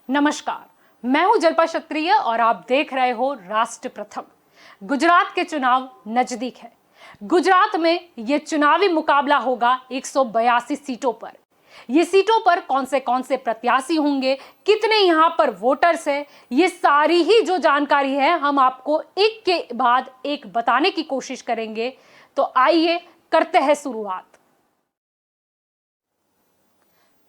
नमस्कार, मैं हूं जल्पा क्षत्रिय और आप देख रहे हो राष्ट्र प्रथम। गुजरात के चुनाव नजदीक है। गुजरात में यह चुनावी मुकाबला होगा 182 सीटों पर। ये सीटों पर कौन से प्रत्याशी होंगे, कितने यहां पर वोटर्स है, ये सारी ही जो जानकारी है हम आपको एक के बाद एक बताने की कोशिश करेंगे। तो आइए करते हैं शुरुआत।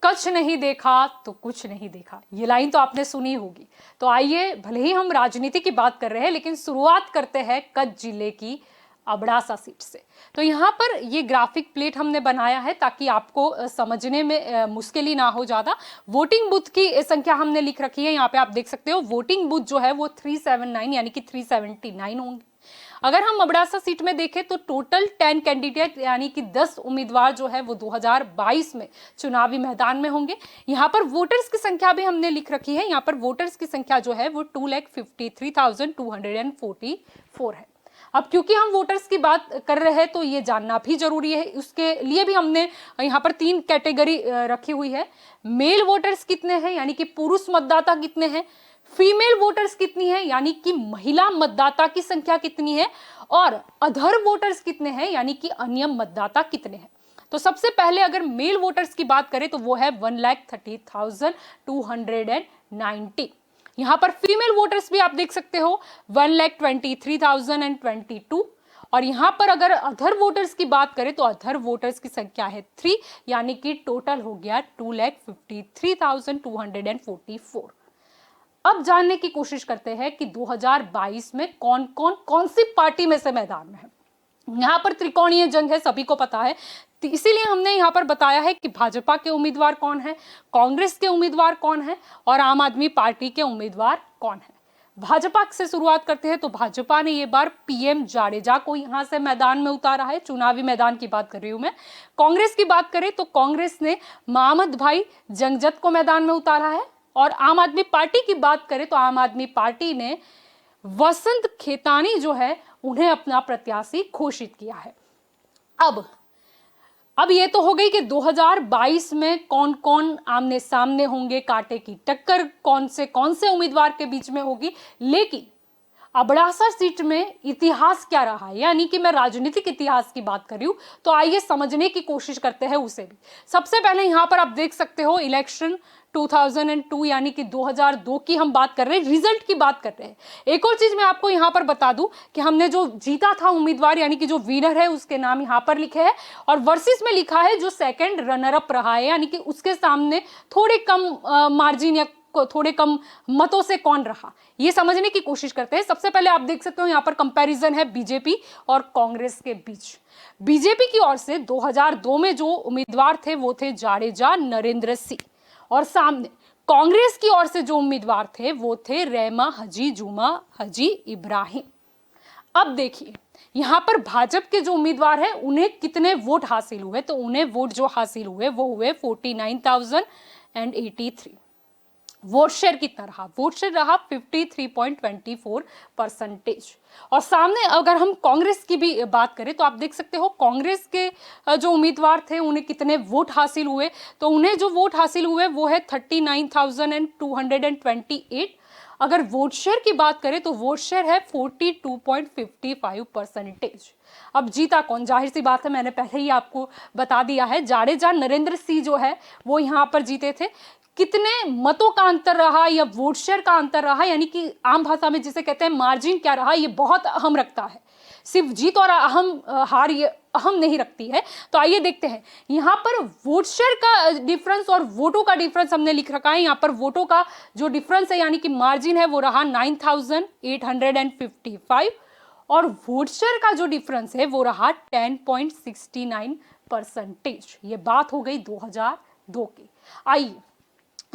कच्छ नहीं देखा तो कुछ नहीं देखा, ये लाइन तो आपने सुनी होगी। तो आइए, भले ही हम राजनीति की बात कर रहे हैं लेकिन शुरुआत करते हैं कच्छ जिले की अबड़ासा सीट से। तो यहाँ पर ये ग्राफिक प्लेट हमने बनाया है ताकि आपको समझने में मुश्किल ही ना हो ज्यादा। वोटिंग बूथ की संख्या हमने लिख रखी है, यहाँ पे आप देख सकते हो। वोटिंग बूथ जो है वो 379 यानी कि 379 होंगे। अगर हम अबड़ासा सीट में देखें तो टोटल 10 कैंडिडेट यानी कि 10 उम्मीदवार जो है वो 2022 में चुनावी मैदान में होंगे। यहाँ पर वोटर्स की संख्या भी हमने लिख रखी है। यहाँ पर वोटर्स की संख्या जो है वो 2,53,244 है। अब क्योंकि हम वोटर्स की बात कर रहे हैं तो ये जानना भी जरूरी है, उसके लिए भी हमने यहाँ पर 3 कैटेगरी रखी हुई है। मेल वोटर्स कितने हैं यानी कि पुरुष मतदाता कितने हैं, फीमेल वोटर्स कितनी है यानी कि महिला मतदाता की संख्या कितनी है, और अदर वोटर्स कितने हैं यानी कि अन्य मतदाता कितने हैं। तो सबसे पहले अगर मेल वोटर्स की बात करें तो वो है 1,30,290। यहां पर फीमेल वोटर्स भी आप देख सकते हो 1,23,022। और यहां पर अगर अदर वोटर्स की बात करें तो अदर वोटर्स की संख्या है 3 यानी कि टोटल हो गया 2,53,244। अब जानने की कोशिश करते हैं कि 2022 में कौन सी पार्टी में से मैदान में है। यहाँ पर त्रिकोणीय जंग है, सभी को पता है। तो इसीलिए हमने यहाँ पर बताया है कि भाजपा के उम्मीदवार कौन है, कांग्रेस के उम्मीदवार कौन है और आम आदमी पार्टी के उम्मीदवार कौन है। भाजपा से शुरुआत करते हैं तो भाजपा ने ये बार पीएम जाडेजा को यहां से मैदान में उतारा है। चुनावी मैदान की बात कर रही हूं मैं। कांग्रेस की बात करें तो कांग्रेस ने मोहम्मद भाई जंगजत को मैदान में उतारा है। और आम आदमी पार्टी की बात करें तो आम आदमी पार्टी ने वसंत खेतानी जो है उन्हें अपना प्रत्याशी घोषित किया है। अब ये तो हो गई कि 2022 में कौन कौन आमने सामने होंगे, कांटे की टक्कर कौन से उम्मीदवार के बीच में होगी। लेकिन अबड़ासा सीट में इतिहास क्या रहा है, यानी कि मैं राजनीतिक इतिहास की बात कर रही हूं, तो आइए समझने की कोशिश करते हैं उसे भी। सबसे पहले यहां पर आप देख सकते हो इलेक्शन 2002 यानी कि 2002 की हम बात कर रहे हैं, रिजल्ट की बात कर रहे हैं। एक और चीज मैं आपको यहां पर बता दूं कि हमने जो जीता था उम्मीदवार यानी कि जो विनर है उसके नाम यहां पर लिखे हैं और वर्सेस में लिखा है जो सेकंड रनर अप रहा है यानी कि उसके सामने थोड़े कम मार्जिन या थोड़े कम मतों से कौन रहा, ये समझने की कोशिश करते हैं। सबसे पहले आप देख सकते हो यहाँ पर कंपैरिजन है बीजेपी और कांग्रेस के बीच। बीजेपी की ओर से 2002 में जो उम्मीदवार थे वो थे जाडेजा नरेंद्र सिंह और सामने कांग्रेस की ओर से जो उम्मीदवार थे वो थे रहमा हाजी जुमा हाजी इब्राहिम। अब देखिए यहां पर भाजपा के जो उम्मीदवार हैं उन्हें कितने वोट हासिल हुए, तो उन्हें वोट जो हासिल हुए वो हुए 49,083। वोट शेयर कितना रहा, वोट शेयर रहा 53.24%। और सामने अगर हम कांग्रेस की भी बात करें तो आप देख सकते हो कांग्रेस के जो उम्मीदवार थे उन्हें कितने वोट हासिल हुए, तो उन्हें जो वोट हासिल हुए वो है 39,228। अगर वोट शेयर की बात करें तो वोट शेयर है 42.55%। अब जीता कौन, जाहिर सी बात है मैंने पहले ही आपको बता दिया है, जाडेजा नरेंद्र सिंह जो है वो यहाँ पर जीते थे। कितने मतों का अंतर रहा या वोट शेयर का अंतर रहा यानी कि आम भाषा में जिसे कहते हैं मार्जिन क्या रहा, ये बहुत अहम रखता है। सिर्फ जीत और हार ये अहम नहीं रखती है। तो आइए देखते हैं यहाँ पर वोट शेयर का डिफरेंस और वोटों का डिफरेंस हमने लिख रखा है। यहाँ पर वोटों का जो डिफरेंस है यानी कि मार्जिन है वो रहा 9,855 और वोट शेयर का जो डिफरेंस है वो रहा 10.69%। ये बात हो गई 2002 की। आइए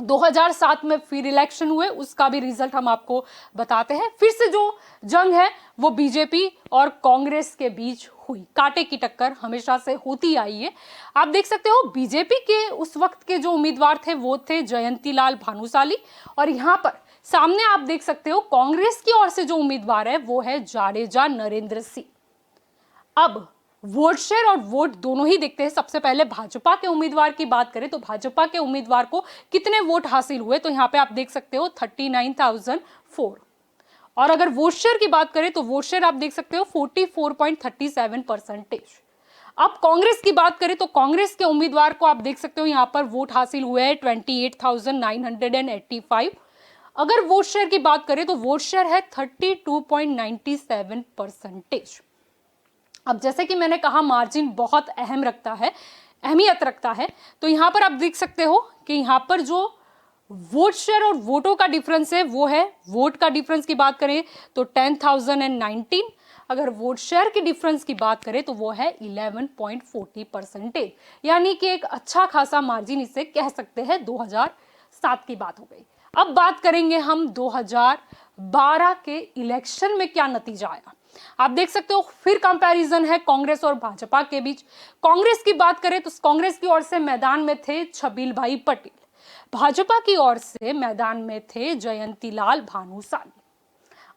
2007 में फिर इलेक्शन हुए, उसका भी रिजल्ट हम आपको बताते हैं। फिर से जो जंग है वो बीजेपी और कांग्रेस के बीच हुई। कांटे की टक्कर हमेशा से होती आई है। आप देख सकते हो बीजेपी के उस वक्त के जो उम्मीदवार थे वो थे जयंतीलाल भानुशाली और यहाँ पर सामने आप देख सकते हो कांग्रेस की ओर से जो उम्मीदवार है वो है जाडेजा नरेंद्र सिंह। अब वोट शेयर और वोट दोनों ही देखते हैं। सबसे पहले भाजपा के उम्मीदवार की बात करें तो भाजपा के उम्मीदवार को कितने वोट हासिल हुए, तो यहाँ पे आप देख सकते हो 39,004। और अगर वोट शेयर की बात करें तो वोट शेयर आप देख सकते हो 44.37%। अब कांग्रेस की बात करें तो कांग्रेस के उम्मीदवार को आप देख सकते हो यहाँ पर वोट हासिल हुए हैं 28,985। अगर वोट शेयर की बात करें तो वोट शेयर है 32.97%। अब जैसे कि मैंने कहा मार्जिन बहुत अहमियत रखता है, तो यहाँ पर आप देख सकते हो कि यहाँ पर जो वोट शेयर और वोटों का डिफरेंस है वो है, वोट का डिफरेंस की बात करें तो 10,019। अगर वोट शेयर की डिफरेंस की बात करें तो वो है 11.40%, यानी कि एक अच्छा खासा मार्जिन इसे कह सकते हैं। 2007 की बात हो गई। अब बात करेंगे हम 2012 के इलेक्शन में क्या नतीजा आया। आप देख सकते हो फिर कंपैरिजन है कांग्रेस और भाजपा के बीच। कांग्रेस की बात करें तो कांग्रेस की ओर से मैदान में थे छबील भाई पटेल, भाजपा की ओर से मैदान में थे जयंतीलाल भानुशाली।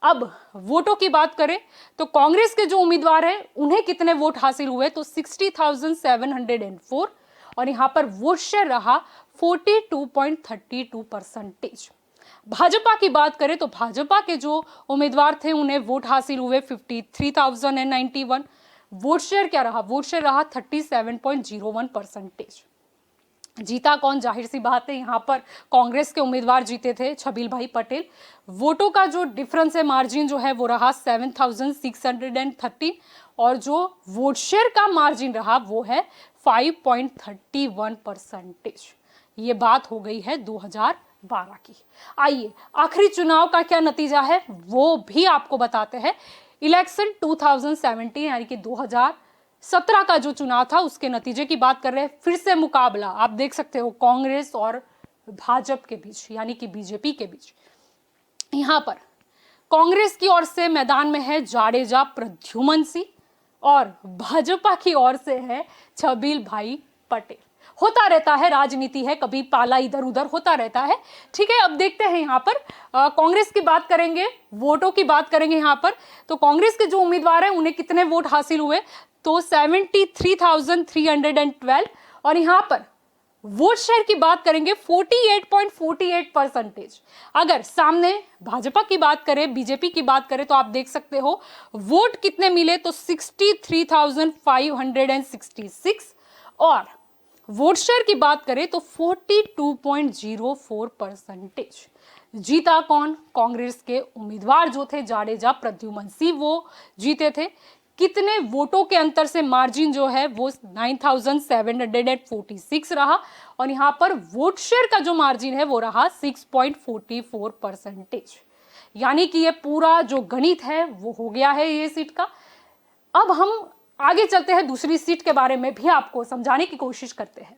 अब वोटों की बात करें तो कांग्रेस के जो उम्मीदवार हैं उन्हें कितने वोट हासिल हुए, तो 60,704। और यहां पर वोट शेयर रहा 42.32%। भाजपा की बात करें तो भाजपा के जो उम्मीदवार थे उन्हें वोट हासिल हुए 53,091। वोट शेयर क्या रहा, वोट शेयर रहा 37.01%। जीता कौन, जाहिर सी बात है यहाँ पर कांग्रेस के उम्मीदवार जीते थे छबील भाई पटेल। वोटों का जो डिफरेंस है, मार्जिन जो है वो रहा 7,613। और जो वोट शेयर का मार्जिन रहा वो है 5.31%। ये बात हो गई है 2012 की। आइए आखिरी चुनाव का क्या नतीजा है वो भी आपको बताते हैं। इलेक्शन 2017 यानी कि 2017 का जो चुनाव था उसके नतीजे की बात कर रहे हैं। फिर से मुकाबला आप देख सकते हो कांग्रेस और भाजपा के बीच, यानी कि बीजेपी के बीच। यहां पर कांग्रेस की ओर से मैदान में है जाडेजा प्रद्युमन सिंह और भाजपा की ओर से है छबील भाई पटेल। होता रहता है, राजनीति है, कभी पाला इधर उधर होता रहता है। ठीक है, अब देखते हैं यहाँ पर कांग्रेस की बात करेंगे, वोटों की बात करेंगे। यहाँ पर तो कांग्रेस के जो उम्मीदवार हैं उन्हें कितने वोट हासिल हुए, तो 73,312। और यहाँ पर वोट शेयर की बात करेंगे 48.48%। अगर सामने भाजपा की बात करें, बीजेपी की बात करें तो आप देख सकते हो वोट कितने मिले, तो 63,566। और वोट शेयर की बात करें तो 42.04%। जीता कौन, कांग्रेस के उम्मीदवार जो थे जाडेजा प्रद्युमन सिंह, वो जीते थे। कितने वोटों के अंतर से, मार्जिन जो है वो 9,746 रहा। और यहां पर वोट शेयर का जो मार्जिन है वो रहा 6.44%। यानी कि ये पूरा जो गणित है वो हो गया है ये सीट का। अब हम आगे चलते हैं, दूसरी सीट के बारे में भी आपको समझाने की कोशिश करते हैं।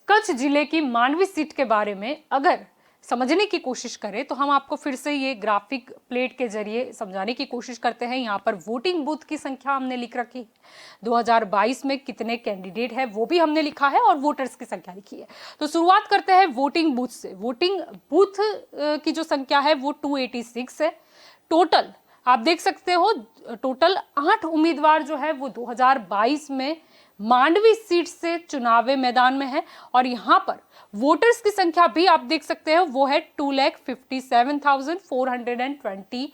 कच्छ जिले की मांडवी सीट के बारे में अगर समझने की कोशिश करें तो हम आपको फिर से ये ग्राफिक प्लेट के जरिए समझाने की कोशिश करते हैं। यहाँ पर वोटिंग बूथ की संख्या हमने लिख रखी है, 2022 में कितने कैंडिडेट है वो भी हमने लिखा है, और वोटर्स की संख्या लिखी है। तो शुरुआत करते हैं वोटिंग बूथ से। वोटिंग बूथ की जो संख्या है वो 286 है। टोटल आप देख सकते हो, टोटल 8 उम्मीदवार जो है वो 2022 में मांडवी सीट से चुनावी मैदान में है। और यहाँ पर वोटर्स की संख्या भी आप देख सकते हो वो है 2,57,422।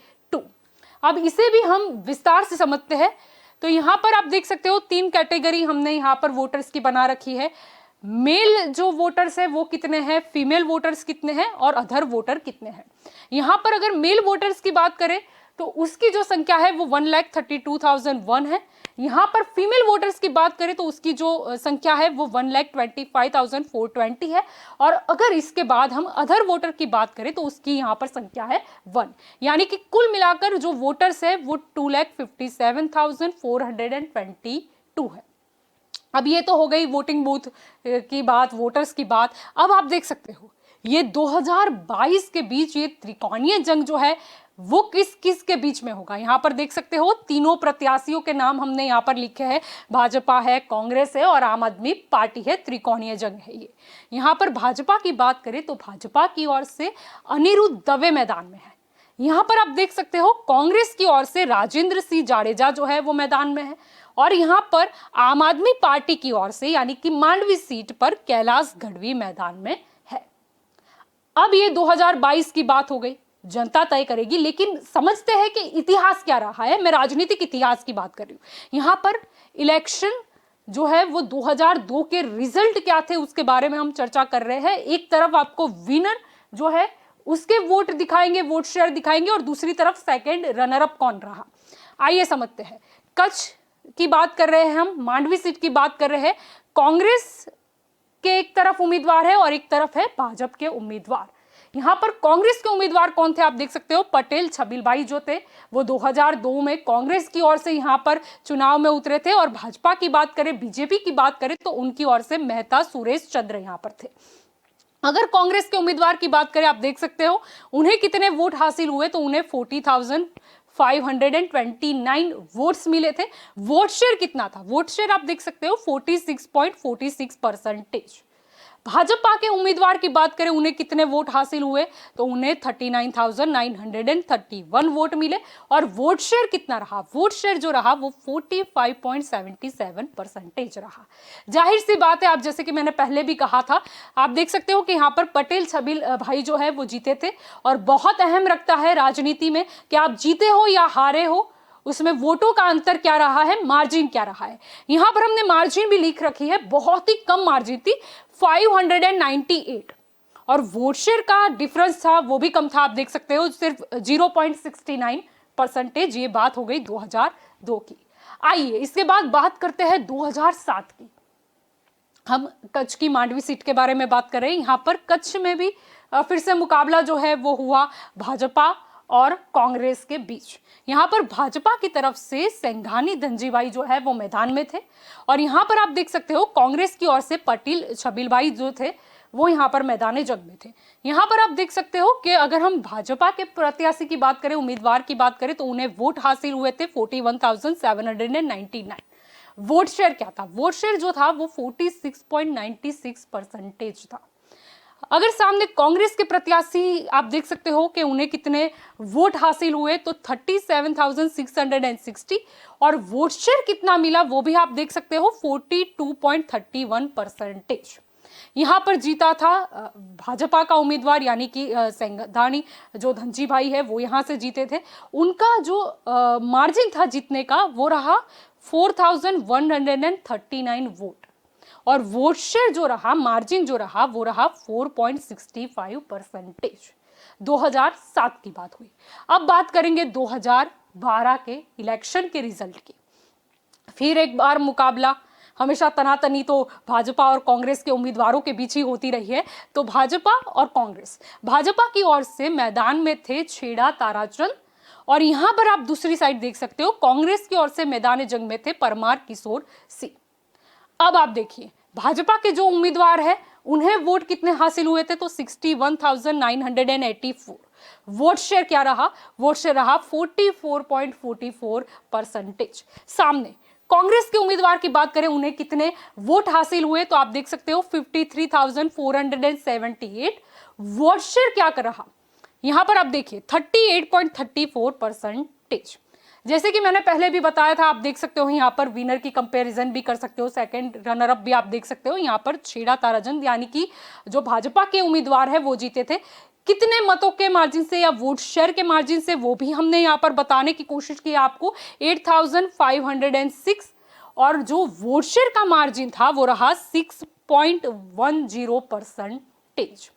अब इसे भी हम विस्तार से समझते हैं। तो यहाँ पर आप देख सकते हो 3 कैटेगरी हमने यहाँ पर वोटर्स की बना रखी है। मेल जो वोटर्स है वो कितने हैं, फीमेल वोटर्स कितने हैं, और अदर वोटर कितने हैं। यहाँ पर अगर मेल वोटर्स की बात करें तो उसकी जो संख्या है वो 1,32,001 है। यहाँ पर फीमेल वोटर्स की बात करें तो उसकी जो संख्या है वो 1,25,420 है। और अगर इसके बाद हम अदर वोटर की बात करें तो उसकी यहाँ पर संख्या है 1, यानी कि कुल मिलाकर जो वोटर्स है वो 2,57,422 है। अब ये तो हो गई वोटिंग बूथ की बात, वोटर्स की बात। अब आप देख सकते हो ये 2022 के बीच ये त्रिकोणीय जंग जो है वो किस किस के बीच में होगा। यहाँ पर देख सकते हो तीनों प्रत्याशियों के नाम हमने यहाँ पर लिखे हैं, भाजपा है, कांग्रेस है और आम आदमी पार्टी है। त्रिकोणीय जंग है ये। यहाँ पर भाजपा की बात करें तो भाजपा की ओर से अनिरुद्ध दवे मैदान में है। यहाँ पर आप देख सकते हो कांग्रेस की ओर से राजेंद्र सिंह जाडेजा जो है वो मैदान में है, और यहाँ पर आम आदमी पार्टी की ओर से यानी कि मांडवी सीट पर कैलाश गढ़वी मैदान में है। अब ये 2022 की बात हो गई, जनता तय करेगी, लेकिन समझते हैं कि इतिहास क्या रहा है। मैं राजनीतिक इतिहास की बात कर रही हूँ। यहाँ पर इलेक्शन जो है वो 2002 के रिजल्ट क्या थे उसके बारे में हम चर्चा कर रहे हैं। एक तरफ आपको विनर जो है उसके वोट दिखाएंगे, वोट शेयर दिखाएंगे, और दूसरी तरफ सेकंड रनर अप कौन रहा। आइए समझते हैं। कच्छ की बात कर रहे हैं हम, मांडवी सीट की बात कर रहे हैं। कांग्रेस के एक तरफ उम्मीदवार है और एक तरफ है भाजपा के उम्मीदवार। यहाँ पर कांग्रेस के उम्मीदवार कौन थे आप देख सकते हो, पटेल छबिलभाई जो थे वो 2002 में कांग्रेस की ओर से यहाँ पर चुनाव में उतरे थे, और भाजपा की बात करें, बीजेपी की बात करें तो उनकी ओर से मेहता सुरेश चंद्र यहाँ पर थे। अगर कांग्रेस के उम्मीदवार की बात करें, आप देख सकते हो उन्हें कितने वोट हासिल हुए, तो उन्हें 40,529 वोट्स मिले थे। वोट शेयर कितना था, वोट शेयर आप देख सकते हो 46.46%। भाजपा के उम्मीदवार की बात करें, उन्हें कितने वोट हासिल हुए, तो उन्हें 39,931 वोट मिले, और वोट शेयर कितना रहा, वोट शेयर जो रहा वो 45.77% रहा। जाहिर सी बात है, आप जैसे कि मैंने पहले भी कहा था, आप देख सकते हो कि यहाँ पर पटेल छबिल भाई जो है वो जीते थे, और बहुत अहम रखता है राजनीति में कि आप जीते हो या हारे हो, उसमें वोटों का अंतर क्या रहा है, मार्जिन क्या रहा है। यहां पर हमने मार्जिन भी लिख रखी है, बहुत ही कम मार्जिन थी 598, और वोट शेयर का डिफरेंस था वो भी कम था, आप देख सकते हो सिर्फ 0.69%। ये बात हो गई 2002 की। आइए इसके बाद बात करते हैं 2007 की। हम कच्छ की मांडवी सीट के बारे में बात कर रहे हैं। यहाँ पर कच्छ में भी फिर से मुकाबला जो है वो हुआ भाजपा और कांग्रेस के बीच। यहाँ पर भाजपा की तरफ से सेंघानी धनजीभाई जो है वो मैदान में थे, और यहाँ पर आप देख सकते हो कांग्रेस की ओर से पटेल छबिलभाई जो थे वो यहाँ पर मैदान जंग में थे। यहाँ पर आप देख सकते हो कि अगर हम भाजपा के प्रत्याशी की बात करें, उम्मीदवार की बात करें, तो उन्हें वोट हासिल हुए थे 41,799। वोट शेयर क्या था, वोट शेयर जो था वो 46.96% था। अगर सामने कांग्रेस के प्रत्याशी आप देख सकते हो कि उन्हें कितने वोट हासिल हुए, तो 37,660, और वोट शेयर कितना मिला वो भी आप देख सकते हो 42.31%। यहाँ पर जीता था भाजपा का उम्मीदवार यानी कि सेंघानी जो धनजी भाई है वो यहाँ से जीते थे। उनका जो मार्जिन था जीतने का वो रहा 4,139 वोट, और वोट शेयर जो रहा, मार्जिन जो रहा वो रहा 4.65%। 2007 की बात हुई। अब बात करेंगे 2012 के इलेक्शन के रिजल्ट की। फिर एक बार मुकाबला, हमेशा तनातनी तो भाजपा और कांग्रेस के उम्मीदवारों के बीच ही होती रही है। तो भाजपा और कांग्रेस, भाजपा की ओर से मैदान में थे छेड़ा ताराचंद, और यहां पर आप दूसरी साइड देख सकते हो कांग्रेस की ओर से मैदान जंग में थे परमार किशोर सिंह। अब आप देखिए भाजपा के जो उम्मीदवार है उन्हें वोट कितने हासिल हुए थे, तो 61,984। वोट शेयर क्या रहा, वोट शेयर रहा 44.44%। सामने कांग्रेस के उम्मीदवार की बात करें, उन्हें कितने वोट हासिल हुए, तो आप देख सकते हो 53,478। वोट शेयर क्या कर रहा, यहां पर आप देखिए 38.34%। जैसे कि मैंने पहले भी बताया था, आप देख सकते हो यहाँ पर विनर की कंपैरिजन भी कर सकते हो, सेकंड रनर अप भी आप देख सकते हो। यहाँ पर छेड़ा ताराचंद यानी कि जो भाजपा के उम्मीदवार है वो जीते थे। कितने मतों के मार्जिन से या वोट शेयर के मार्जिन से वो भी हमने यहाँ पर बताने की कोशिश की आपको, 8,506, और जो वोट शेयर का मार्जिन था वो रहा 6.10%।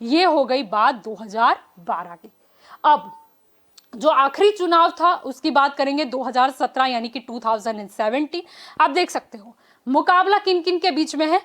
ये हो गई बात 2012 की। अब जो आखिरी चुनाव था उसकी बात करेंगे 2017 यानी कि 2017। आप देख सकते हो मुकाबला किन किन के बीच में है,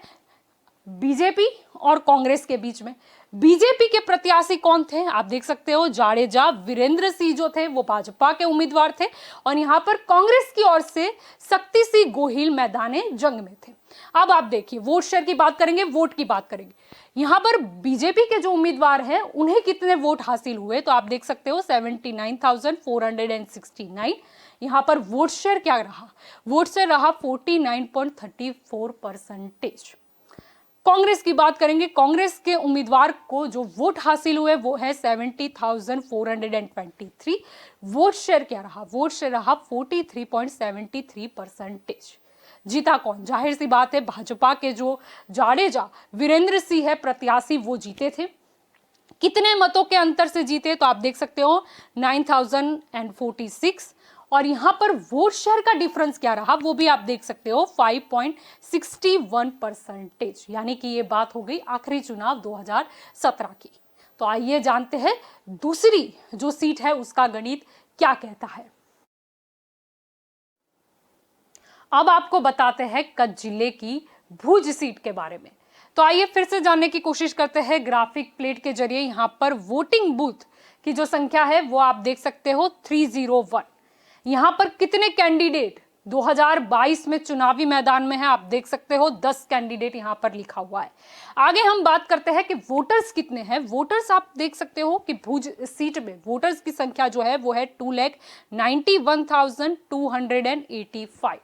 बीजेपी और कांग्रेस के बीच में। बीजेपी के प्रत्याशी कौन थे, आप देख सकते हो जाडेजा वीरेंद्र सिंह जो थे वो भाजपा के उम्मीदवार थे, और यहाँ पर कांग्रेस की ओर से शक्ति सिंह गोहिल मैदाने जंग में थे। अब आप देखिए वोट शेयर की बात करेंगे, वोट की बात करेंगे। यहाँ पर बीजेपी के जो उम्मीदवार हैं उन्हें कितने वोट हासिल हुए, तो आप देख सकते हो 79,469। यहाँ पर वोट शेयर क्या रहा, वोट शेयर रहा 49.34%। कांग्रेस की बात करेंगे, कांग्रेस के उम्मीदवार को जो वोट हासिल हुए वो है 70,423। वोट शेयर क्या रहा? वोट शेयर रहा 43.73%। जीता कौन? जाहिर सी बात है भाजपा के जो जाडेजा वीरेंद्र सिंह है प्रत्याशी, वो जीते थे। कितने मतों के अंतर से जीते? तो आप देख सकते हो 9,046। और यहां पर वोट शेयर का डिफरेंस क्या रहा वो भी आप देख सकते हो 5.61%। यानी कि ये बात हो गई आखिरी चुनाव 2017 की। तो आइए जानते हैं दूसरी जो सीट है उसका गणित क्या कहता है। अब आपको बताते हैं कच्छ जिले की भुज सीट के बारे में। तो आइए फिर से जानने की कोशिश करते हैं ग्राफिक प्लेट के जरिए। यहां पर वोटिंग बूथ की जो संख्या है वो आप देख सकते हो 301। यहां पर कितने कैंडिडेट 2022 में चुनावी मैदान में है आप देख सकते हो 10 कैंडिडेट यहां पर लिखा हुआ है। आगे हम बात करते हैं कि वोटर्स कितने हैं। वोटर्स आप देख सकते हो कि भुज सीट में वोटर्स की संख्या जो है वो है 2,91,285।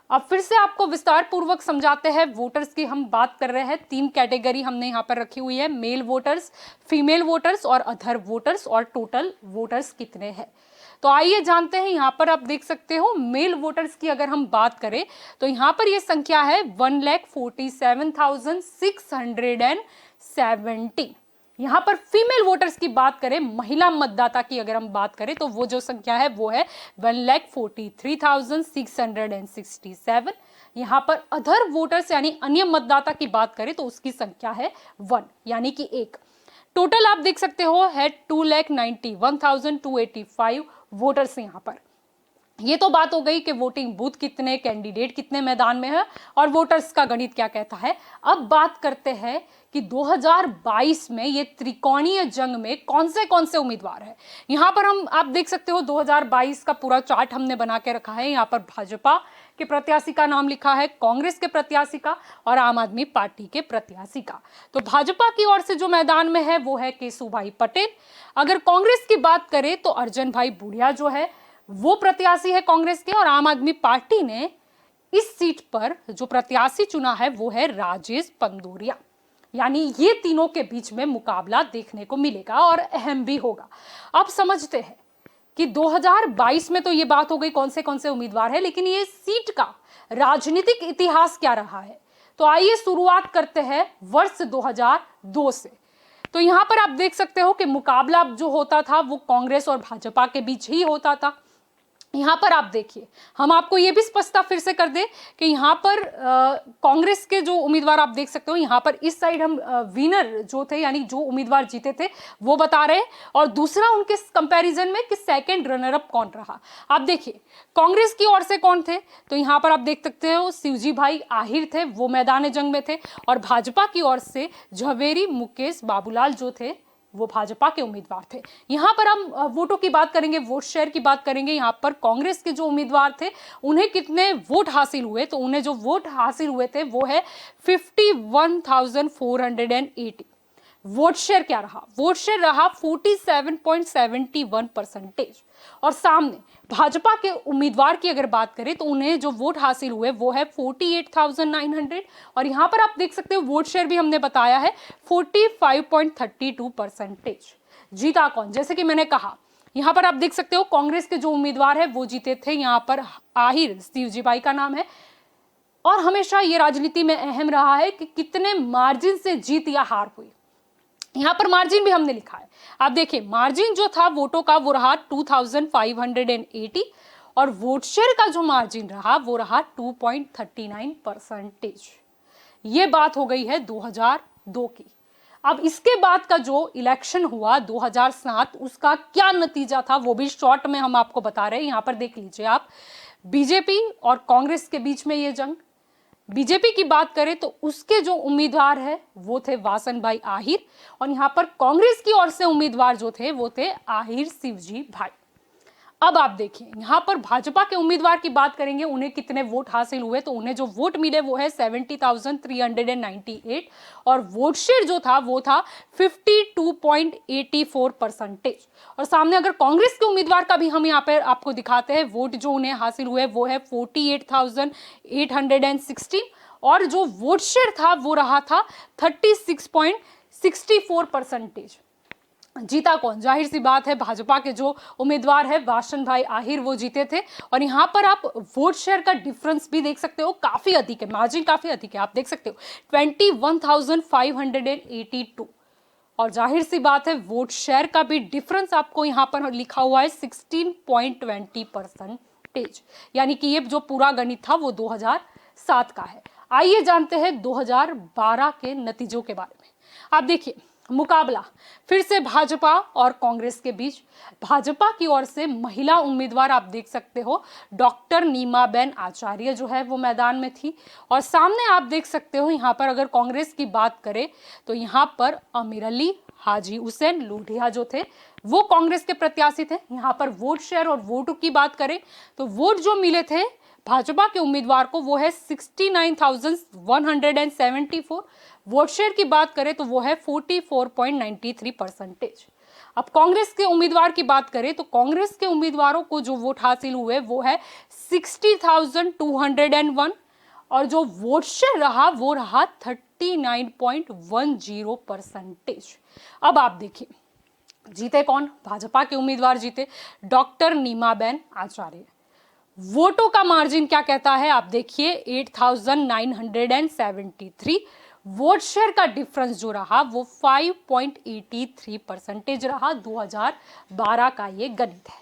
अब फिर से आपको विस्तार पूर्वक समझाते हैं। वोटर्स की हम बात कर रहे हैं, 3 कैटेगरी हमने यहाँ पर रखी हुई है, मेल वोटर्स, फीमेल वोटर्स और अदर वोटर्स, और टोटल वोटर्स कितने हैं। तो आइए जानते हैं। यहाँ पर आप देख सकते हो मेल वोटर्स की अगर हम बात करें तो यहाँ पर ये संख्या है 1,47,670। यहाँ पर फीमेल वोटर्स की बात करें, महिला मतदाता की अगर हम बात करें तो वो जो संख्या है वो है 1,43,667। यहाँ पर अदर वोटर्स यानी अन्य मतदाता की बात करें तो उसकी संख्या है 1 यानी कि 1। टोटल आप देख सकते हो है 2,91,285 वोटर्स यहाँ पर। ये तो बात हो गई कि वोटिंग बूथ कितने, कैंडिडेट कितने मैदान में है और वोटर्स का गणित क्या कहता है। अब बात करते हैं कि 2022 में ये त्रिकोणीय जंग में कौन से उम्मीदवार है। यहाँ पर हम आप देख सकते हो 2022 का पूरा चार्ट हमने बना के रखा है। यहाँ पर भाजपा के प्रत्याशी का नाम लिखा है, कांग्रेस के प्रत्याशी का और आम आदमी पार्टी के प्रत्याशी का। तो भाजपा की ओर से जो मैदान में है वो है केशुभाई पटेल। अगर कांग्रेस की बात करें तो अर्जन भाई बुढ़िया जो है वो प्रत्याशी है कांग्रेस के, और आम आदमी पार्टी ने इस सीट पर जो प्रत्याशी चुना है वो है राजेश पंदोरिया। यानी ये तीनों के बीच में मुकाबला देखने को मिलेगा और अहम भी होगा। अब समझते हैं कि 2022 में तो ये बात हो गई कौन से उम्मीदवार है, लेकिन ये सीट का राजनीतिक इतिहास क्या रहा है। तो आइए शुरुआत करते हैं वर्ष 2002 से। तो यहां पर आप देख सकते हो कि मुकाबला जो होता था वो कांग्रेस और भाजपा के बीच ही होता था। यहाँ पर आप देखिए, हम आपको ये भी स्पष्टता फिर से कर दे कि यहाँ पर कांग्रेस के जो उम्मीदवार आप देख सकते हो, यहाँ पर इस साइड हम विनर जो थे यानी जो उम्मीदवार जीते थे वो बता रहे हैं, और दूसरा उनके कंपैरिजन में कि सेकंड रनर अप कौन रहा। आप देखिए कांग्रेस की ओर से कौन थे, तो यहाँ पर आप देख सकते हो शिवजी भाई आहिर थे, वो मैदान जंग में थे, और भाजपा की ओर से झवेरी मुकेश बाबूलाल जो थे वो भाजपा के उम्मीदवार थे। यहाँ पर हम वोटों की बात करेंगे, वोट शेयर की बात करेंगे। यहाँ पर कांग्रेस के जो उम्मीदवार थे उन्हें कितने वोट हासिल हुए, तो उन्हें जो वोट हासिल हुए थे वो है 51,480। वोट शेयर क्या रहा? वोट शेयर रहा 47.71%। और सामने भाजपा के उम्मीदवार की अगर बात करें तो उन्हें जो वोट हासिल हुए वो है 48,900, और यहां पर आप देख सकते हो वोट शेयर भी हमने बताया है 45.32%। जीता कौन? जैसे कि मैंने कहा यहां पर आप देख सकते हो कांग्रेस के जो उम्मीदवार है वो जीते थे, यहां पर आहिर शिवजी भाई का नाम है। और हमेशा ये राजनीति में अहम रहा है कि कितने मार्जिन से जीत या हार हुई। यहां पर मार्जिन भी हमने लिखा है, आप देखिए मार्जिन जो था वोटों का वो रहा 2,580, और वोट शेयर का जो मार्जिन रहा वो रहा 2.39%। ये बात हो गई है 2002 की। अब इसके बाद का जो इलेक्शन हुआ 2007 उसका क्या नतीजा था वो भी शॉर्ट में हम आपको बता रहे हैं। यहां पर देख लीजिए आप, बीजेपी और कांग्रेस के बीच में ये जंग। बीजेपी की बात करें तो उसके जो उम्मीदवार है वो थे वासन भाई आहिर, और यहां पर कांग्रेस की ओर से उम्मीदवार जो थे वो थे आहिर शिवजी भाई। अब आप देखिए यहां पर भाजपा के उम्मीदवार की बात करेंगे, उन्हें कितने वोट हासिल हुए, तो उन्हें जो वोट मिले वो है 70,398, और वोट शेयर जो था वो था 52.84%। और सामने अगर कांग्रेस के उम्मीदवार का भी हम यहाँ पर आपको दिखाते हैं, वोट जो उन्हें हासिल हुए वो है 48,816, और जो वोट शेयर था वो रहा था 36.64%। जीता कौन? जाहिर सी बात है भाजपा के जो उम्मीदवार है वाशन भाई आहिर, वो जीते थे। और यहाँ पर आप वोट शेयर का डिफरेंस भी देख सकते हो, काफी अधिक है, मार्जिन काफी अधिक है। आप देख सकते हो 21,582। और जाहिर सी बात है वोट शेयर का भी डिफरेंस आपको यहाँ पर लिखा हुआ है 16.20%, यानी कि ये जो पूरा गणित था वो 2007 का है। आइए जानते हैं 2012 के नतीजों के बारे में। आप देखिए मुकाबला फिर से भाजपा और कांग्रेस के बीच। भाजपा की ओर से महिला उम्मीदवार आप देख सकते हो डॉक्टर नीमाबेन आचार्य जो है वो मैदान में थी। और सामने आप देख सकते हो यहाँ पर अगर कांग्रेस की बात करें तो यहाँ पर अमीर अली हाजी हुसैन लोढ़िया जो थे वो कांग्रेस के प्रत्याशी थे। यहाँ पर वोट शेयर और वोटों की बात करें तो वोट जो मिले थे भाजपा के उम्मीदवार को वो है 69,174। वोट शेयर की बात करें तो वो है 44.93%। अब कांग्रेस के उम्मीदवार की बात करें तो कांग्रेस के उम्मीदवारों को जो वोट हासिल हुए वो है 60,201 और जो वोट शेयर रहा वो रहा 39.10%। अब आप देखिए जीते कौन? भाजपा के उम्मीदवार जीते डॉक्टर नीमाबेन आचार्य। वोटों का मार्जिन क्या कहता है आप देखिए 8,973। वोट शेयर का डिफरेंस जो रहा वो 5.83% रहा। 2012 का ये गणित है।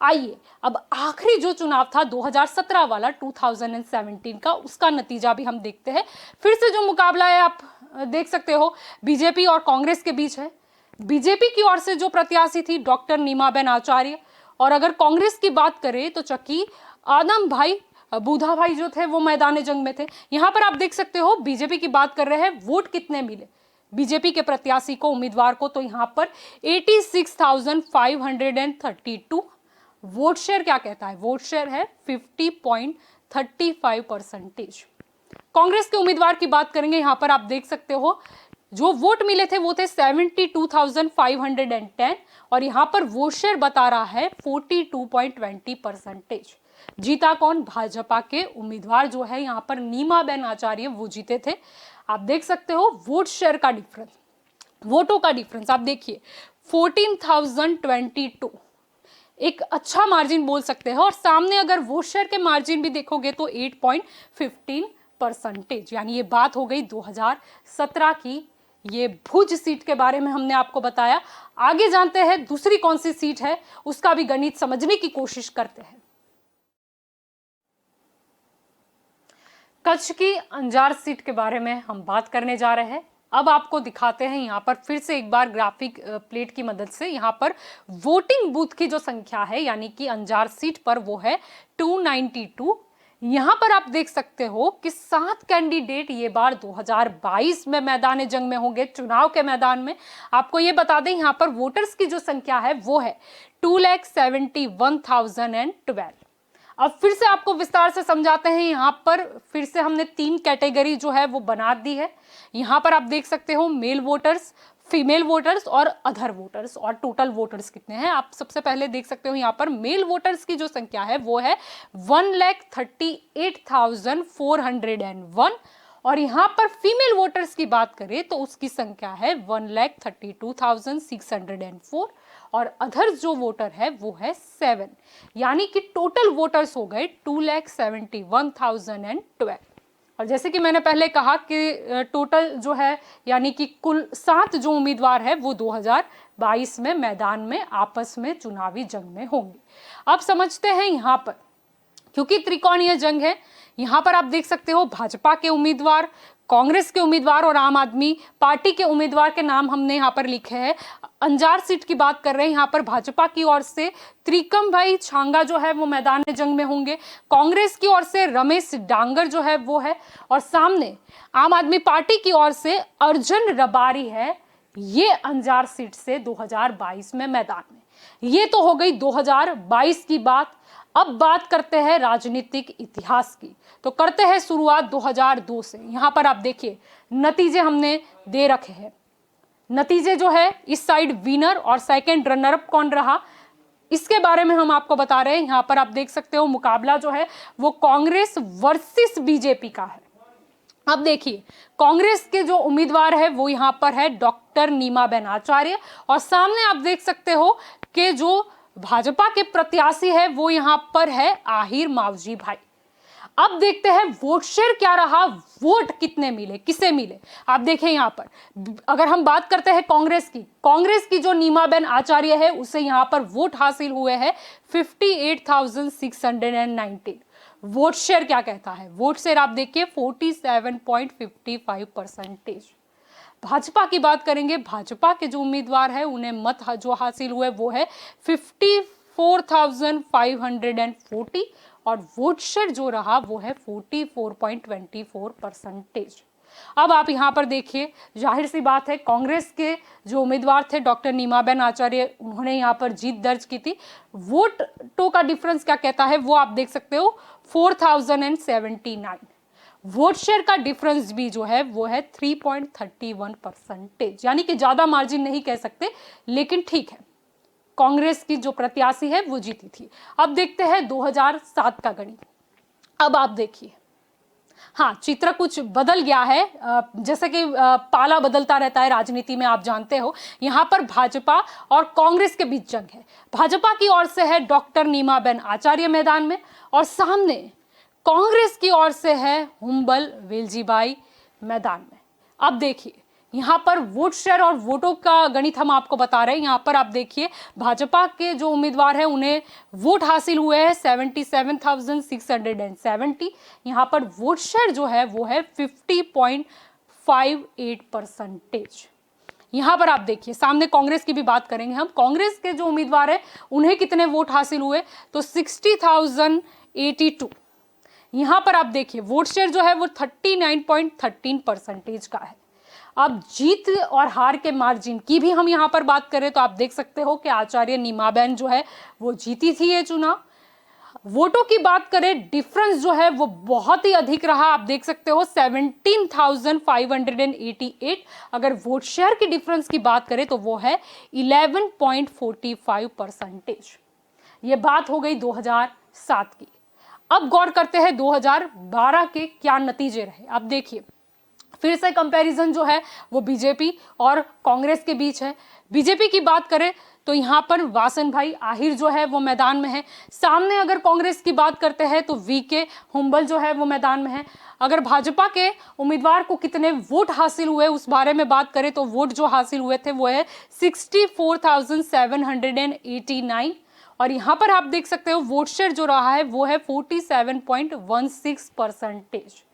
आइए अब आखिरी जो चुनाव था 2017 वाला 2017 का, उसका नतीजा भी हम देखते हैं। फिर से जो मुकाबला है आप देख सकते हो बीजेपी और कांग्रेस के बीच है। बीजेपी की ओर से जो प्रत्याशी थी डॉक्टर नीमाबेन आचार्य, और अगर कांग्रेस की बात करें तो चक्की आदम भाई बूधा भाई जो थे वो मैदान जंग में थे। यहाँ पर आप देख सकते हो बीजेपी की बात कर रहे हैं, वोट कितने मिले बीजेपी के प्रत्याशी को, उम्मीदवार को, तो यहाँ पर 86,532। वोट शेयर क्या कहता है? वोट शेयर है 50.35%। कांग्रेस के उम्मीदवार की बात करेंगे, यहाँ पर आप देख सकते हो जो वोट मिले थे वो थे 72,510 और यहाँ पर वोट शेयर बता रहा है 42.20%। जीता कौन? भाजपा के उम्मीदवार जो है यहाँ पर नीमाबेन आचार्य वो जीते थे। आप देख सकते हो वोट शेयर का डिफरेंस, वोटों का डिफरेंस आप देखिए 14,022, एक अच्छा मार्जिन बोल सकते हैं। और सामने अगर वोट शेयर के मार्जिन भी देखोगे तो 8.15%, यानी ये बात हो गई 2017 की। ये भुज सीट के बारे में हमने आपको बताया। आगे जानते हैं दूसरी कौन सी सीट है, उसका भी गणित समझने की कोशिश करते हैं। कच्छ की अंजार सीट के बारे में हम बात करने जा रहे हैं। अब आपको दिखाते हैं यहाँ पर फिर से एक बार ग्राफिक प्लेट की मदद से। यहाँ पर वोटिंग बूथ की जो संख्या है यानी कि अंजार सीट पर वो है 292। यहाँ पर आप देख सकते हो कि 7 कैंडिडेट ये बार 2022 में मैदान जंग में होंगे, चुनाव के मैदान में। आपको ये बता दें यहाँ पर वोटर्स की जो संख्या है वो है 2,71,012। अब फिर से आपको विस्तार से समझाते हैं। यहाँ पर फिर से हमने 3 कैटेगरी जो है वो बना दी है। यहाँ पर आप देख सकते हो मेल वोटर्स, फीमेल वोटर्स और अदर वोटर्स, और टोटल वोटर्स कितने हैं आप सबसे पहले देख सकते हो। यहाँ पर मेल वोटर्स की जो संख्या है वो है 1,38,401 और यहाँ पर फीमेल वोटर्स की बात करें तो उसकी संख्या है 1,32,604 और अदर्स जो वोटर है वो है 7, यानी कि टोटल वोटर्स हो गए 2,71,012। और जैसे कि मैंने पहले कहा कि टोटल जो है यानी कि कुल 7 जो उम्मीदवार है वो 2022 में मैदान में आपस में चुनावी जंग में होंगे। अब समझते हैं यहाँ पर, क्योंकि त्रिकोणीय जंग है, यहाँ पर आप देख सकते हो भाजपा के उम्मीदवार, कांग्रेस के उम्मीदवार और आम आदमी पार्टी के उम्मीदवार के नाम हमने यहाँ पर लिखे हैं। अंजार सीट की बात कर रहे हैं, यहाँ पर भाजपा की ओर से त्रिकम भाई छांगा जो है वो मैदान जंग में होंगे, कांग्रेस की ओर से रमेश डांगर जो है वो है, और सामने आम आदमी पार्टी की ओर से अर्जुन रबारी है। ये अंजार सीट से 2022 में मैदान में। ये तो हो गई 2022 की बात। अब बात करते हैं राजनीतिक इतिहास की, तो करते हैं शुरुआत 2002 से। यहाँ पर आप देखिए नतीजे हमने दे रखे हैं। नतीजे जो है इस साइड विनर और सेकंड रनर अप कौन रहा इसके बारे में हम आपको बता रहे हैं। यहाँ पर आप देख सकते हो मुकाबला जो है वो कांग्रेस वर्सेस बीजेपी का है। अब देखिए कांग्रेस के जो उम्मीदवार है वो यहाँ पर है डॉक्टर नीमाबेन आचार्य, और सामने आप देख सकते हो कि जो भाजपा के प्रत्याशी है वो यहाँ पर है आहिर मावजी भाई। अब देखते हैं वोट शेयर क्या रहा, वोट कितने मिले, किसे मिले। आप देखें यहाँ पर अगर हम बात करते हैं कांग्रेस की जो नीमाबेन आचार्य है उसे यहाँ पर वोट हासिल हुए हैं 58,619। वोट शेयर क्या कहता है, वोट शेयर आप देखिए 47.55%। भाजपा की बात करेंगे, भाजपा के जो उम्मीदवार है उन्हें मत जो हासिल हुए वो है 54,540, और वोट शेयर जो रहा वो है 44.24%। अब आप यहाँ पर देखिए जाहिर सी बात है कांग्रेस के जो उम्मीदवार थे डॉक्टर नीमाबेन आचार्य, उन्होंने यहाँ पर जीत दर्ज की थी। वोटों का डिफरेंस क्या कहता है वो आप देख सकते हो 4079। वोट शेयर का डिफरेंस भी जो है वो है 3.31%, यानी कि ज्यादा मार्जिन नहीं कह सकते, लेकिन ठीक है कांग्रेस की जो प्रत्याशी है वो जीती थी। अब देखते हैं 2007 का गणित। अब आप देखिए हाँ चित्र कुछ बदल गया है, जैसे कि पाला बदलता रहता है राजनीति में, आप जानते हो। यहाँ पर भाजपा और कांग्रेस के बीच जंग है। भाजपा की ओर से है डॉक्टर नीमाबेन आचार्य मैदान में, और सामने कांग्रेस की ओर से है हुंबल वेलजीबाई मैदान में। अब देखिए यहाँ पर वोट शेयर और वोटों का गणित हम आपको बता रहे हैं। यहाँ पर आप देखिए भाजपा के जो उम्मीदवार हैं उन्हें वोट हासिल हुए हैं 77,670। यहाँ पर वोट शेयर जो है वो है 50.58%। यहाँ पर आप देखिए सामने कांग्रेस की भी बात करेंगे हम। कांग्रेस के जो उम्मीदवार हैं उन्हें कितने वोट हासिल हुए, तो 60,082। यहाँ पर आप देखिए वोट शेयर जो है वो 39.13% का है। अब जीत और हार के मार्जिन की भी हम यहाँ पर बात करें तो आप देख सकते हो कि आचार्य नीमाबेन जो है वो जीती थी ये चुनाव। वोटों की बात करें डिफरेंस जो है वो बहुत ही अधिक रहा, आप देख सकते हो 17,588। अगर वोट शेयर की डिफरेंस की बात करें तो वो है 11.45%। ये बात हो गई 2007 की। अब गौर करते हैं 2012 के क्या नतीजे रहे। अब देखिए फिर से कंपैरिजन जो है वो बीजेपी और कांग्रेस के बीच है। बीजेपी की बात करें तो यहाँ पर वासन भाई आहिर जो है वो मैदान में है। सामने अगर कांग्रेस की बात करते हैं तो वीके हुंबल जो है वो मैदान में है। अगर भाजपा के उम्मीदवार को कितने वोट हासिल हुए उस बारे में बात करें तो वोट जो हासिल हुए थे वो है 64,789, और यहाँ पर आप देख सकते हो वोट शेयर जो रहा है वो है 47.16%।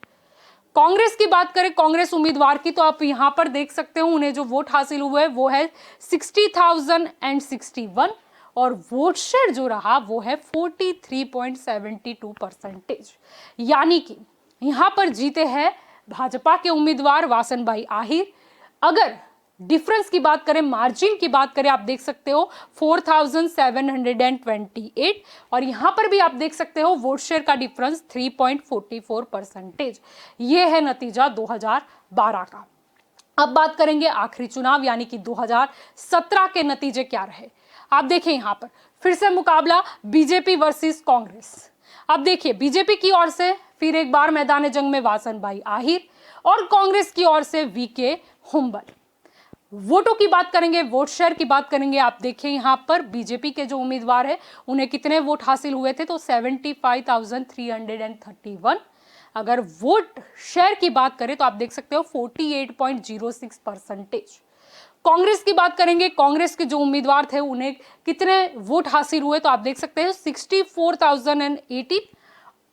कांग्रेस की बात करें कांग्रेस उम्मीदवार की तो आप यहां पर देख सकते हो उन्हें जो वोट हासिल हुए वो है 60,061, और वोट शेयर जो रहा वो है 43.72%। यानी कि यहां पर जीते हैं भाजपा के उम्मीदवार वासन भाई आहिर। अगर डिफरेंस की बात करें, मार्जिन की बात करें, आप देख सकते हो 4,728, और यहां पर भी आप देख सकते हो वोट शेयर का डिफरेंस 3.44%। ये है नतीजा 2012 का। अब बात करेंगे आखिरी चुनाव यानी कि 2017 के नतीजे क्या रहे। आप देखें यहां पर फिर से मुकाबला बीजेपी वर्सेस कांग्रेस। अब देखिए बीजेपी की ओर से फिर एक बार मैदान जंग में वासन भाई आहिर, और कांग्रेस की ओर से वीके हुंबल। वोटों की बात करेंगे, वोट शेयर की बात करेंगे, आप देखिए यहाँ पर बीजेपी के जो उम्मीदवार है उन्हें कितने वोट हासिल हुए थे, तो 75,331। अगर वोट शेयर की बात करें तो आप देख सकते हो 48.06%। कांग्रेस की बात करेंगे, कांग्रेस के जो उम्मीदवार थे उन्हें कितने वोट हासिल हुए, तो आप देख सकते हो 64,018,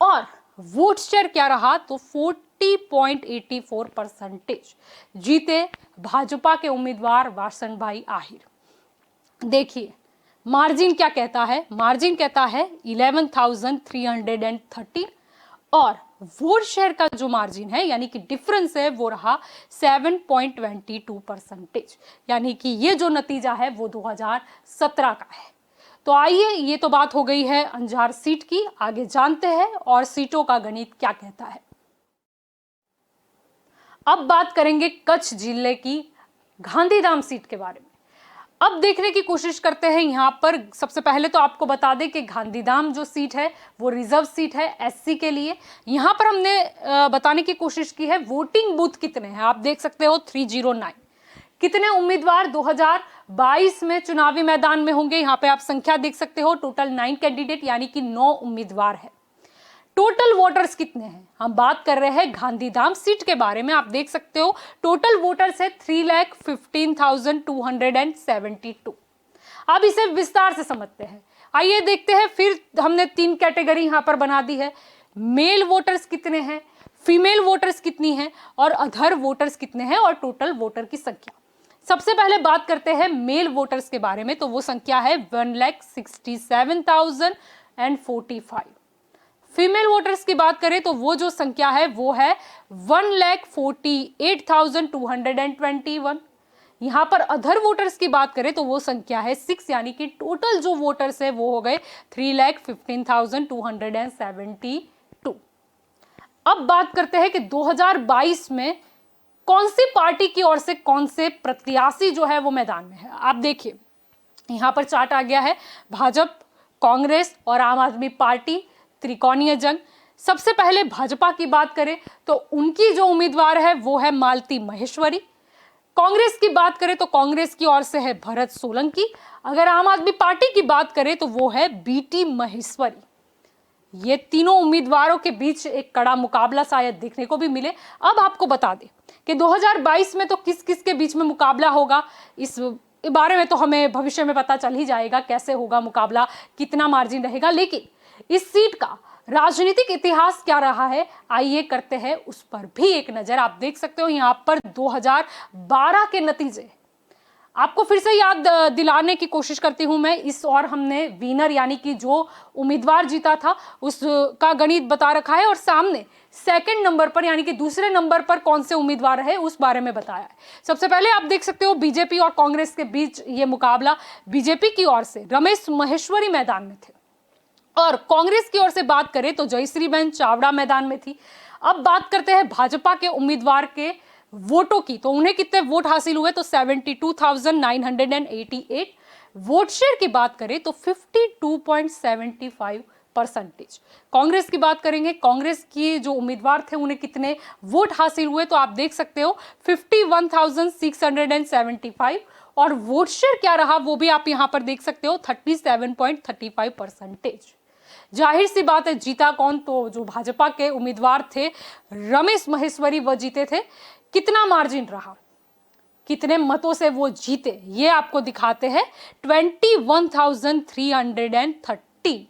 और वोट शेयर क्या रहा, तो 40.84%। जीते भाजपा के उम्मीदवार वासन भाई आहिर। देखिए मार्जिन क्या कहता है, मार्जिन कहता है 11,313, और वोट शेयर का जो मार्जिन है यानी कि डिफरेंस है वो रहा 7.22%। यानी कि ये जो नतीजा है वो 2017 का है। तो आइए, ये तो बात हो गई है अंजार सीट की, आगे जानते हैं और सीटों का गणित क्या कहता है। अब बात करेंगे कच्छ जिले की गांधीधाम सीट के बारे में। अब देखने की कोशिश करते हैं यहाँ पर। सबसे पहले तो आपको बता दें कि गांधीधाम जो सीट है वो रिजर्व सीट है एससी के लिए। यहाँ पर हमने बताने की कोशिश की है वोटिंग बूथ कितने हैं। आप देख सकते हो 309। कितने उम्मीदवार 2022 में चुनावी मैदान में होंगे, यहाँ पे आप संख्या देख सकते हो। टोटल 9 कैंडिडेट यानी कि 9 उम्मीदवार है। टोटल वोटर्स कितने हैं, हम बात कर रहे हैं गांधीधाम सीट के बारे में। आप देख सकते हो टोटल वोटर्स है 3,15,272। अब इसे विस्तार से समझते हैं। आइए देखते हैं। फिर हमने 3 कैटेगरी यहां पर बना दी है। मेल वोटर्स कितने हैं, फीमेल वोटर्स कितनी हैं और अदर वोटर्स कितने हैं और टोटल वोटर की संख्या। सबसे पहले बात करते हैं मेल वोटर्स के बारे में, तो वो संख्या है 1,67,045। फीमेल वोटर्स की बात करें तो वो जो संख्या है वो है 1,48,221। यहां पर अदर वोटर्स की बात करें तो वो संख्या है 6, यानी कि टोटल जो वोटर्स है वो हो गए 3,15,272। अब बात करते हैं कि 2022 में कौन सी पार्टी की ओर से कौन से प्रत्याशी जो है वो मैदान में है। आप देखिए यहां पर चार्ट आ गया है। भाजपा, कांग्रेस और आम आदमी पार्टी, त्रिकोणीय जंग। सबसे पहले भाजपा की बात करें तो उनकी जो उम्मीदवार है वो है मालती महेश्वरी। कांग्रेस की बात करें तो कांग्रेस की ओर से है भरत सोलंकी। अगर आम आदमी पार्टी की बात करें तो वो है बीटी महेश्वरी। ये तीनों उम्मीदवारों के बीच एक कड़ा मुकाबला शायद देखने को भी मिले। अब आपको बता दें कि 2022 में तो किस किस के बीच में मुकाबला होगा, इस बारे में तो हमें भविष्य में पता चल ही जाएगा कैसे होगा मुकाबला, कितना मार्जिन रहेगा। लेकिन इस सीट का राजनीतिक इतिहास क्या रहा है, आइए करते हैं उस पर भी एक नजर। आप देख सकते हो यहां पर 2012 के नतीजे आपको फिर से याद दिलाने की कोशिश करती हूं मैं। इस और हमने विनर यानी कि जो उम्मीदवार जीता था उसका गणित बता रखा है और सामने सेकंड नंबर पर यानी कि दूसरे नंबर पर कौन से उम्मीदवार है उस बारे में बताया है। सबसे पहले आप देख सकते हो बीजेपी और कांग्रेस के बीच ये मुकाबला। बीजेपी की ओर से रमेश महेश्वरी मैदान में थे और कांग्रेस की ओर से बात करें तो जयश्रीबेन चावड़ा मैदान में थी। अब बात करते हैं भाजपा के उम्मीदवार के वोटों की, तो उन्हें कितने वोट हासिल हुए तो 72,988। वोट शेयर की बात करें तो 52.75%। कांग्रेस की बात करेंगे, कांग्रेस की जो उम्मीदवार थे उन्हें कितने वोट हासिल हुए तो आप देख सकते हो 51,675। और वोट शेयर क्या रहा वो भी आप यहां पर देख सकते हो 37.35%। जाहिर सी बात है जीता कौन, तो जो भाजपा के उम्मीदवार थे रमेश महेश्वरी वो जीते थे। कितना मार्जिन रहा, कितने मतों से वो जीते ये आपको दिखाते हैं 21,313,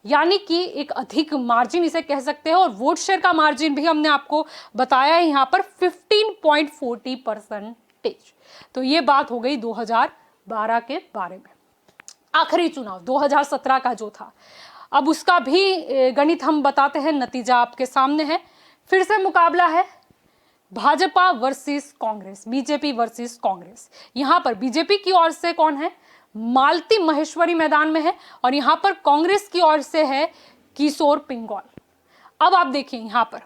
यानी कि एक अधिक मार्जिन इसे कह सकते हैं। और वोट शेयर का मार्जिन भी हमने आपको बताया है यहाँ पर 15.40%। तो ये बात हो गई 2012 के बारे में। आखिरी चुनाव 2017 का जो था, अब उसका भी गणित हम बताते हैं, नतीजा आपके सामने है। फिर से मुकाबला है Bhajpa versus Congress, BJP versus Congress. यहां पर बीजेपी की ओर से कौन है, मालती महेश्वरी मैदान में है और यहां पर कांग्रेस की ओर से है किशोर पिंगौल। अब आप देखिए यहां पर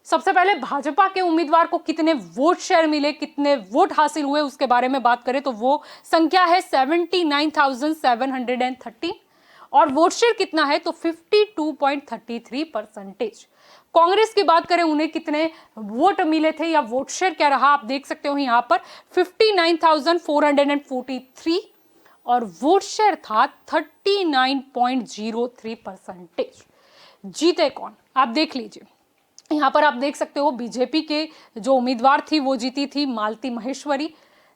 सबसे पहले भाजपा के उम्मीदवार को कितने वोट शेयर मिले, कितने वोट हासिल हुए उसके बारे में बात करें तो वो संख्या है 79,730 और वोट शेयर कितना है तो 52.33%। कांग्रेस की बात करें उन्हें कितने वोट मिले थे या वोट शेयर क्या रहा, आप देख सकते हो यहां पर 59,443 और वोट शेयर था 39.03%। जीते कौन आप देख लीजिए। यहां पर आप देख सकते हो बीजेपी के जो उम्मीदवार थी वो जीती थी मालती महेश्वरी।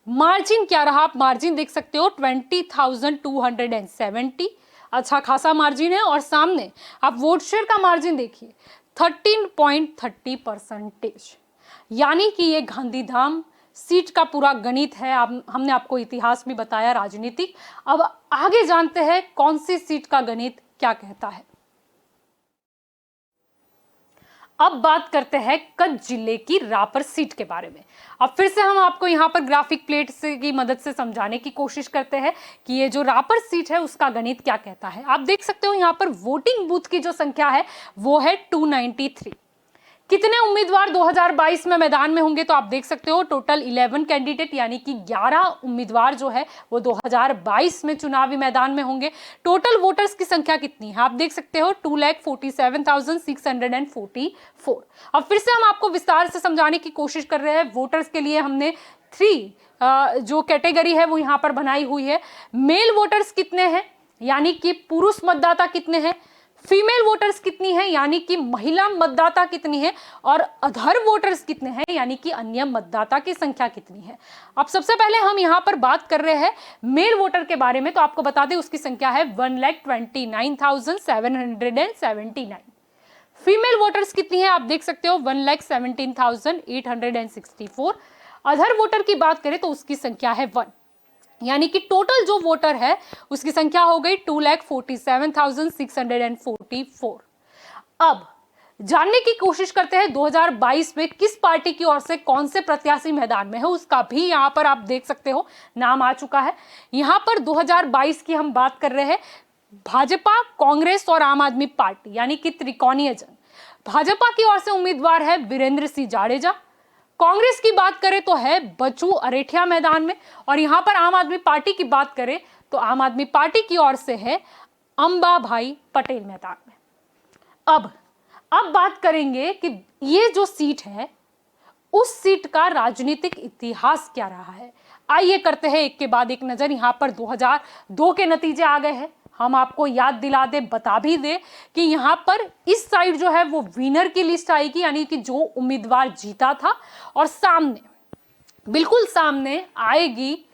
मार्जिन क्या रहा आप मार्जिन देख सकते हो 20,270, अच्छा खासा मार्जिन है। और सामने आप वोट शेयर का मार्जिन देखिए 13.30%, यानी कि ये गांधीधाम सीट का पूरा गणित है। हमने आपको इतिहास भी बताया राजनीतिक। अब आगे जानते हैं कौन सी सीट का गणित क्या कहता है। अब बात करते हैं कच्छ जिले की रापर सीट के बारे में। अब फिर से हम आपको यहाँ पर ग्राफिक प्लेट की मदद से समझाने की कोशिश करते हैं कि ये जो रापर सीट है उसका गणित क्या कहता है। आप देख सकते हो यहाँ पर वोटिंग बूथ की जो संख्या है वो है 293। कितने उम्मीदवार 2022 में मैदान में होंगे, तो आप देख सकते हो टोटल 11 कैंडिडेट यानी कि 11 उम्मीदवार जो है वो 2022 में चुनावी मैदान में होंगे। टोटल वोटर्स की संख्या कितनी है आप देख सकते हो 2,47,644। अब फिर से हम आपको विस्तार से समझाने की कोशिश कर रहे हैं। वोटर्स के लिए हमने 3 जो कैटेगरी है वो यहाँ पर बनाई हुई है। मेल वोटर्स कितने हैं यानी कि पुरुष मतदाता कितने हैं, फीमेल वोटर्स कितनी है यानी कि महिला मतदाता कितनी है, और अदर वोटर्स कितने हैं यानी कि अन्य मतदाता की संख्या कितनी है। अब सबसे पहले हम यहां पर बात कर रहे हैं मेल वोटर के बारे में, तो आपको बता दें उसकी संख्या है 1,29,779। फीमेल वोटर्स कितनी है आप देख सकते हो 1,17,864। अदर वोटर की बात करें तो उसकी संख्या है 1, यानी कि टोटल जो वोटर है उसकी संख्या हो गई 2,47,644। अब जानने की कोशिश करते हैं 2022 में किस पार्टी की ओर से कौन से प्रत्याशी मैदान में है, उसका भी यहां पर आप देख सकते हो नाम आ चुका है। यहां पर 2022 की हम बात कर रहे हैं भाजपा, कांग्रेस और आम आदमी पार्टी यानी कि त्रिकोणीय जंग। भाजपा की ओर से उम्मीदवार है वीरेंद्र सिंह जाडेजा। कांग्रेस की बात करें तो है बच्चू अरेठिया मैदान में, और यहां पर आम आदमी पार्टी की बात करें तो आम आदमी पार्टी की ओर से है अंबा भाई पटेल मैदान में। अब बात करेंगे कि ये जो सीट है उस सीट का राजनीतिक इतिहास क्या रहा है। आइए करते हैं एक के बाद एक नजर। यहां पर 2002 के नतीजे आ गए हैं। हम आपको याद दिला दे, बता भी दे कि यहां पर इस साइड जो है वो विनर की लिस्ट आएगी यानी कि जो उम्मीदवार जीता था, और सामने बिल्कुल सामने आएगी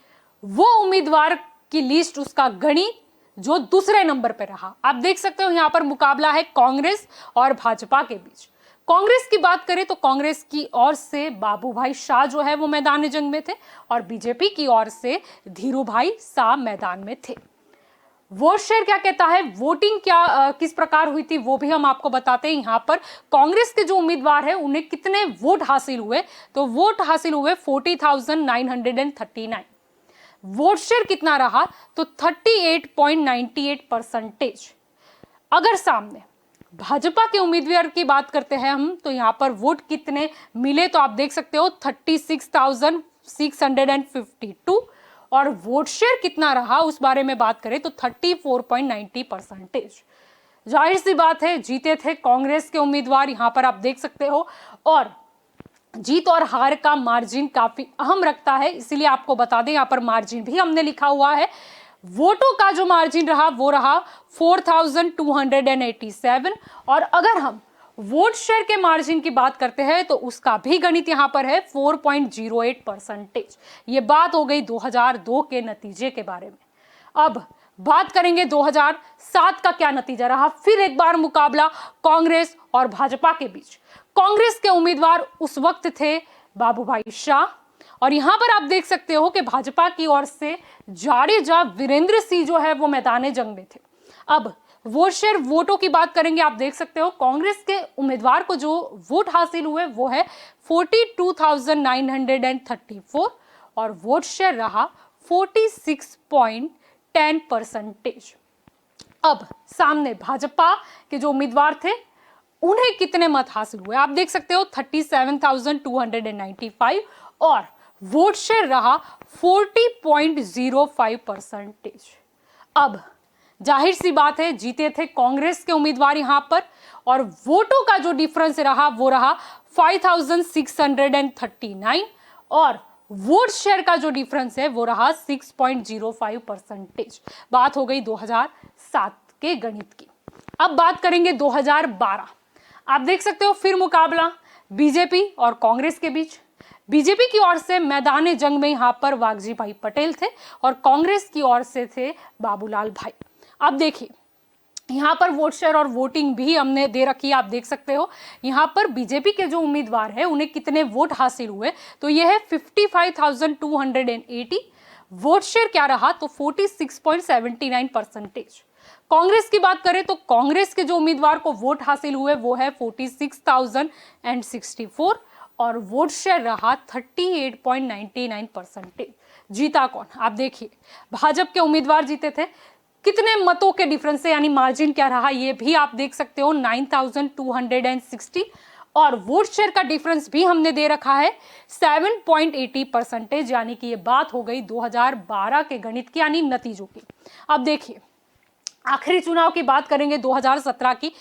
वो उम्मीदवार की लिस्ट, उसका गणित जो दूसरे नंबर पे रहा। आप देख सकते हो यहां पर मुकाबला है कांग्रेस और भाजपा के बीच। कांग्रेस की बात करें तो कांग्रेस की ओर से बाबू भाई शाह जो है वो मैदान जंग में थे, और बीजेपी की ओर से धीरू भाई शाह मैदान में थे। वोट शेयर क्या कहता है, वोटिंग क्या किस प्रकार हुई थी वो भी हम आपको बताते हैं। यहाँ पर कांग्रेस के जो उम्मीदवार है उन्हें कितने वोट हासिल हुए, तो वोट हासिल हुए 40,939। वोट शेयर कितना रहा, तो 38.98%। अगर सामने भाजपा के उम्मीदवार की बात करते हैं हम, तो यहाँ पर वोट कितने मिले, तो आप देख सकते हो 36,652, और वोट शेयर कितना रहा उस बारे में बात करें तो 34.90%। जाहिर सी बात है जीते थे कांग्रेस के उम्मीदवार, यहां पर आप देख सकते हो, और जीत और हार का मार्जिन काफी अहम रखता है, इसीलिए आपको बता दें यहां पर मार्जिन भी हमने लिखा हुआ है। वोटों का जो मार्जिन रहा वो रहा 4,287, और अगर हम वोट शेयर के मार्जिन की बात करते हैं तो उसका भी गणित यहां पर है 4.08%। ये बात हो गई 2002 के नतीजे के बारे में। अब बात करेंगे 2007 का क्या नतीजा रहा। फिर एक बार मुकाबला कांग्रेस और भाजपा के बीच। कांग्रेस के उम्मीदवार उस वक्त थे बाबू भाई शाह, और यहां पर आप देख सकते हो कि भाजपा की ओर से जाडेजा वीरेंद्र सिंह जो है वो मैदान जंग में थे। अब वोट शेयर वोटों की बात करेंगे, आप देख सकते हो कांग्रेस के उम्मीदवार को जो वोट हासिल हुए वो है 42,934, और वोट शेयर रहा 46.10%। अब सामने भाजपा के जो उम्मीदवार थे उन्हें कितने मत हासिल हुए, आप देख सकते हो 37,295, और वोट शेयर रहा 40.05%। अब जाहिर सी बात है जीते थे कांग्रेस के उम्मीदवार यहां पर, और वोटों का जो डिफरेंस रहा वो रहा 5,639, और वोट शेयर का जो डिफरेंस है वो रहा 6.05%। बात हो गई 2007 के गणित की। अब बात करेंगे 2012। आप देख सकते हो फिर मुकाबला बीजेपी और कांग्रेस के बीच। बीजेपी की ओर से मैदान जंग में यहां पर वागजी भाई पटेल थे, और कांग्रेस की ओर से थे बाबूलाल भाई। अब देखिए यहां पर वोट शेयर और वोटिंग भी हमने दे रखी है, आप देख सकते हो यहां पर बीजेपी के जो उम्मीदवार है उन्हें कितने वोट हासिल हुए, तो यह है 55,280। वोट शेयर क्या रहा, तो 46.79%। कांग्रेस की बात करें तो कांग्रेस के जो उम्मीदवार को वोट हासिल हुए वो है 46,064, और वोट शेयर रहा 38.99%। जीता कौन, आप देखिए भाजपा के उम्मीदवार जीते थे, कितने मतों के डिफरेंस से यानी मार्जिन क्या रहा ये भी आप देख सकते हो 9,260, और वोट शेयर का डिफरेंस भी हमने दे रखा है 7.80%, यानी कि ये बात हो गई 2012 के गणित की यानी नतीजों की। अब देखिए आखिरी चुनाव की बात करेंगे 2017 की।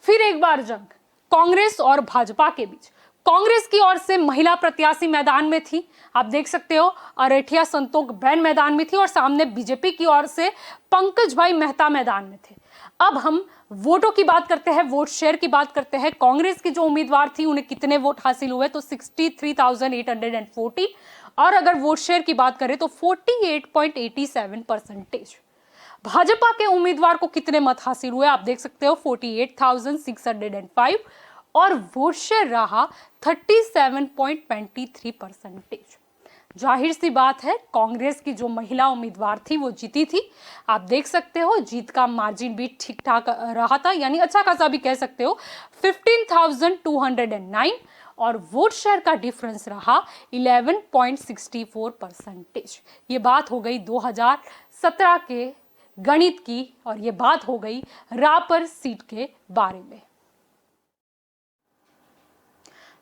फिर एक बार जंग कांग्रेस और भाजपा के बीच। कांग्रेस की ओर से महिला प्रत्याशी मैदान में थी, आप देख सकते हो अरेठिया संतोख बहन मैदान में थी, और सामने बीजेपी की ओर से पंकज भाई मेहता मैदान में थे। अब हम वोटों की बात करते हैं, वोट शेयर की बात करते हैं। कांग्रेस की जो उम्मीदवार थी उन्हें कितने वोट हासिल हुए, तो 63,840, और अगर वोट शेयर की बात करें तो 48.87%। भाजपा के उम्मीदवार को कितने मत हासिल हुए, आप देख सकते हो 48,605, और वोट शेयर रहा 37.23%। जाहिर सी बात है कांग्रेस की जो महिला उम्मीदवार थी वो जीती थी, आप देख सकते हो जीत का मार्जिन भी ठीक ठाक रहा था, यानी अच्छा खासा भी कह सकते हो 15,209, और वोट शेयर का डिफरेंस रहा 11.64%। ये बात हो गई 2017 के गणित की, और ये बात हो गई रापर सीट के बारे में।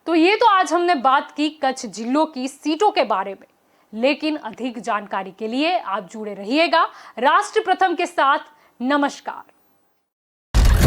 तो ये तो आज हमने बात की कच्छ जिलों की सीटों के बारे में, लेकिन अधिक जानकारी के लिए आप जुड़े रहिएगा राष्ट्र प्रथम के साथ। नमस्कार।